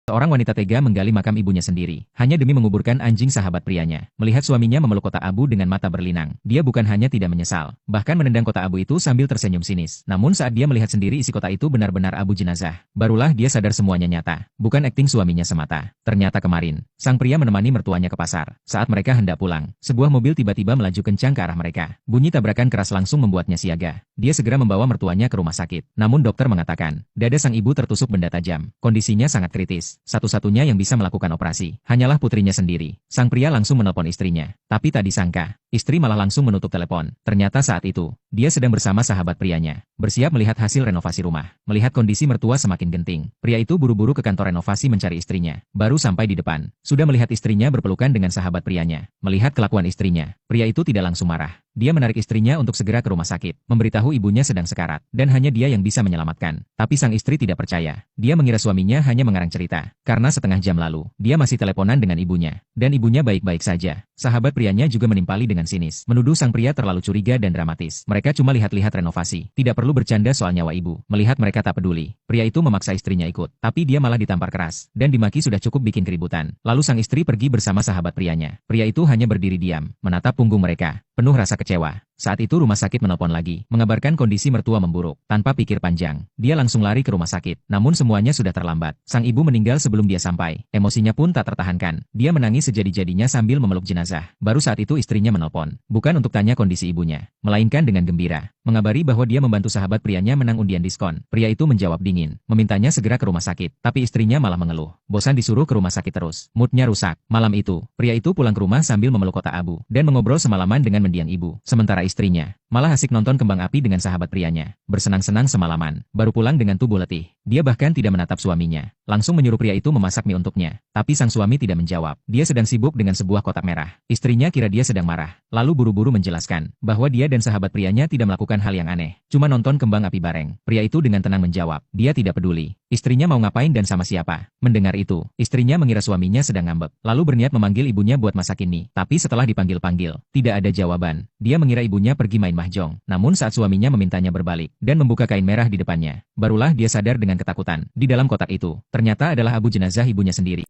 Seorang wanita tega menggali makam ibunya sendiri, hanya demi menguburkan anjing sahabat prianya. Melihat suaminya memeluk kotak abu dengan mata berlinang, dia bukan hanya tidak menyesal, bahkan menendang kotak abu itu sambil tersenyum sinis. Namun saat dia melihat sendiri isi kotak itu benar-benar abu jenazah, barulah dia sadar semuanya nyata, bukan akting suaminya semata. Ternyata kemarin, sang pria menemani mertuanya ke pasar. Saat mereka hendak pulang, sebuah mobil tiba-tiba melaju kencang ke arah mereka. Bunyi tabrakan keras langsung membuatnya siaga. Dia segera membawa mertuanya ke rumah sakit. Namun dokter mengatakan, dada sang ibu tertusuk benda tajam. Kondisinya sangat kritis. Satu-satunya yang bisa melakukan operasi hanyalah putrinya sendiri. Sang pria langsung menelpon istrinya. Tapi tak disangka, istri malah langsung menutup telepon. Ternyata saat itu, dia sedang bersama sahabat prianya, bersiap melihat hasil renovasi rumah. Melihat kondisi mertua semakin genting, pria itu buru-buru ke kantor renovasi mencari istrinya. Baru sampai di depan, sudah melihat istrinya berpelukan dengan sahabat prianya. Melihat kelakuan istrinya, pria itu tidak langsung marah. Dia menarik istrinya untuk segera ke rumah sakit, memberitahu ibunya sedang sekarat, dan hanya dia yang bisa menyelamatkan. Tapi sang istri tidak percaya. Dia mengira suaminya hanya mengarang cerita, karena setengah jam lalu, dia masih teleponan dengan ibunya, dan ibunya baik-baik saja. Sahabat prianya juga menimpali dengan sinis, menuduh sang pria terlalu curiga dan dramatis. Mereka cuma lihat-lihat renovasi, tidak perlu bercanda soal nyawa ibu. Melihat mereka tak peduli, pria itu memaksa istrinya ikut, tapi dia malah ditampar keras, dan dimaki sudah cukup bikin keributan. Lalu sang istri pergi bersama sahabat prianya. Pria itu hanya berdiri diam, menatap punggung mereka, penuh rasa kecewa. Saat itu rumah sakit menelpon lagi, mengabarkan kondisi mertua memburuk. Tanpa pikir panjang, dia langsung lari ke rumah sakit. Namun semuanya sudah terlambat. Sang ibu meninggal sebelum dia sampai. Emosinya pun tak tertahankan. Dia menangis sejadi-jadinya sambil memeluk jenazah. Baru saat itu istrinya menelpon. Bukan untuk tanya kondisi ibunya, melainkan dengan gembira, mengabari bahwa dia membantu sahabat prianya menang undian diskon. Pria itu menjawab dingin, memintanya segera ke rumah sakit. Tapi istrinya malah mengeluh. Bosan disuruh ke rumah sakit terus. Moodnya rusak. Malam itu, pria itu pulang ke rumah sambil memeluk kotak abu, dan mengobrol semalaman dengan mendiang ibu. Sementara istrinya malah asik nonton kembang api dengan sahabat prianya, bersenang-senang semalaman, baru pulang dengan tubuh letih. Dia bahkan tidak menatap suaminya, langsung menyuruh pria itu memasak mie untuknya. Tapi sang suami tidak menjawab. Dia sedang sibuk dengan sebuah kotak merah. Istrinya kira dia sedang marah, lalu buru-buru menjelaskan bahwa dia dan sahabat prianya tidak melakukan hal yang aneh, cuma nonton kembang api bareng. Pria itu dengan tenang menjawab, dia tidak peduli istrinya mau ngapain dan sama siapa. Mendengar itu, istrinya mengira suaminya sedang ngambek, lalu berniat memanggil ibunya buat masakin mie. Tapi setelah dipanggil-panggil, tidak ada jawaban. Dia mengira ibunya pergi main mahjong. Namun saat suaminya memintanya berbalik dan membuka kain merah di depannya, barulah dia sadar dengan ketakutan. Di dalam kotak itu, ternyata adalah abu jenazah ibunya sendiri.